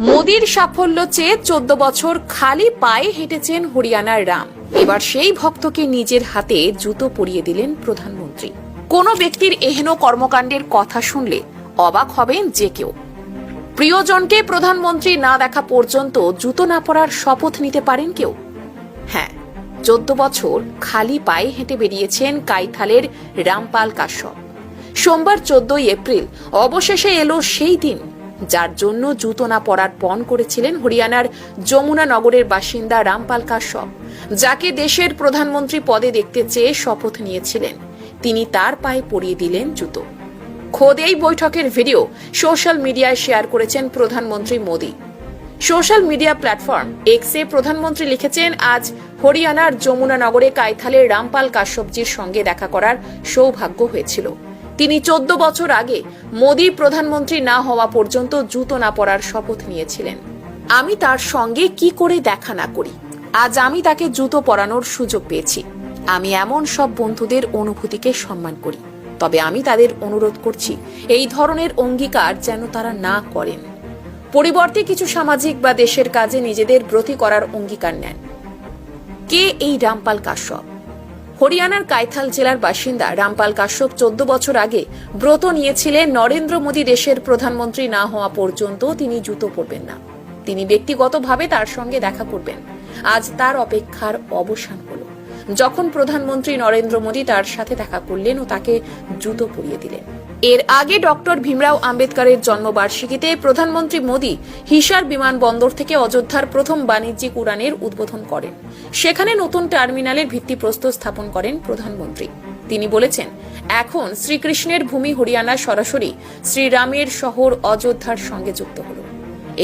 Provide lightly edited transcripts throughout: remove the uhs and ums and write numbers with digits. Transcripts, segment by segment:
মোদির সাফল্য চেয়ে 14 বছর খালি পায়ে হেঁটেছেন হরিয়ানার রাম। এবার সেই ভক্তকে নিজের হাতে জুতো পরিয়ে দিলেন প্রধানমন্ত্রী। কোন ব্যক্তির এহেন কর্মকাণ্ডের কথা শুনলে অবাক হবেন যে কেউ। প্রিয়জনকে প্রধানমন্ত্রী না দেখা পর্যন্ত জুতো না পরার শপথ নিতে পারেন কেউ? হ্যাঁ, 14 বছর খালি পায়ে হেঁটে বেরিয়েছেন কাইথালের রামপাল কাশ্যপ। সোমবার 14 এপ্রিল অবশেষে এলো সেই দিন যার জন্য জুতো না পরার পণ করেছিলেন হরিয়ানার যমুনা নগরের বাসিন্দা রামপাল কাশ্যপ, যাকে দেশের প্রধানমন্ত্রী পদে দেখতে চেয়ে শপথ নিয়েছিলেন। তিনি তার পায়ে পরিয়ে দিলেন জুতো। খোদ এই বৈঠকের ভিডিও সোশ্যাল মিডিয়ায় শেয়ার করেছেন প্রধানমন্ত্রী মোদী। সোশ্যাল মিডিয়া প্ল্যাটফর্ম এক্সে প্রধানমন্ত্রী লিখেছেন, আজ হরিয়ানার যমুনা নগরে কাইথালের রামপাল কাশ্যপজির সঙ্গে দেখা করার সৌভাগ্য হয়েছিল। তিনি 14 বছর আগে মোদী প্রধানমন্ত্রী না হওয়া পর্যন্ত জুতো না পরার শপথ নিয়েছিলেন। আমি তার সঙ্গে কি করে দেখা না করি, আজ আমি তাকে জুতো পরানোর সুযোগ পেয়েছি। আমি এমন সব বন্ধুদের অনুভূতিকে সম্মান করি, তবে আমি তাদের অনুরোধ করছি এই ধরনের অঙ্গীকার যেন তারা না করেন। পরিবর্তে কিছু সামাজিক বা দেশের কাজে নিজেদের ব্রতী করার অঙ্গীকার নেন। কে এই রামপাল কাশ্যপ? হরিয়ানার কাইথাল জেলার বাসিন্দা রামপাল কাশ্যপ 14 বছর আগে ব্রত নিয়েছিলেন নরেন্দ্র মোদী দেশের প্রধানমন্ত্রী না হওয়া পর্যন্ত তিনি জুতো পরবেন না। তিনি ব্যক্তিগতভাবে তার সঙ্গে দেখা করবেন। আজ তার অপেক্ষার অবসান হলো, যখন প্রধানমন্ত্রী নরেন্দ্র মোদী তার সাথে দেখা করলেন ও তাকে জুতো পরিয়ে দিলেন। এর আগে ডক্টর ভীমরাও আম্বেদকরের জন্মবার্ষিকীতে প্রধানমন্ত্রী মোদী হিসার বিমানবন্দর থেকে অযোধ্যার প্রথম বাণিজ্যিক উড়ানের উদ্বোধন করেন। সেখানে নতুন টার্মিনালের ভিত্তিপ্রস্তর স্থাপন করেন প্রধানমন্ত্রী। তিনি বলেছেন, এখন শ্রীকৃষ্ণের ভূমি হরিয়ানা সরাসরি শ্রীরামের শহর অযোধ্যার সঙ্গে যুক্ত হল।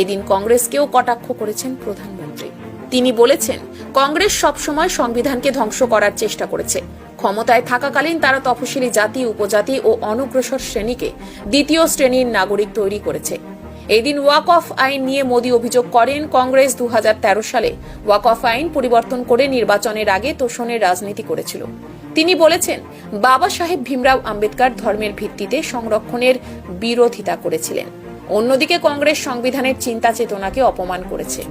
এদিন কংগ্রেসকেও কটাক্ষ করেছেন প্রধানমন্ত্রী। তিনি বলেছেন, কংগ্রেস সবসময় সংবিধানকে ধ্বংস করার চেষ্টা করেছে। ক্ষমতায় থাকাকালীন তারা তফসিলি জাতি, উপজাতি ও অনগ্রসর শ্রেণীকে দ্বিতীয় শ্রেণীর নাগরিক তৈরি করেছে। এদিন ওয়াক অফ আইন নিয়ে মোদী অভিযোগ করেন, কংগ্রেস 2013 সালে ওয়াক অফ আইন পরিবর্তন করে নির্বাচনের আগে তোষণের রাজনীতি করেছিল। তিনি বলেছেন, বাবা সাহেব ভীমরাও আম্বেদকর ধর্মের ভিত্তিতে সংরক্ষণের বিরোধিতা করেছিলেন। অন্যদিকে কংগ্রেস সংবিধানের চিন্তা চেতনাকে অপমান করেছে।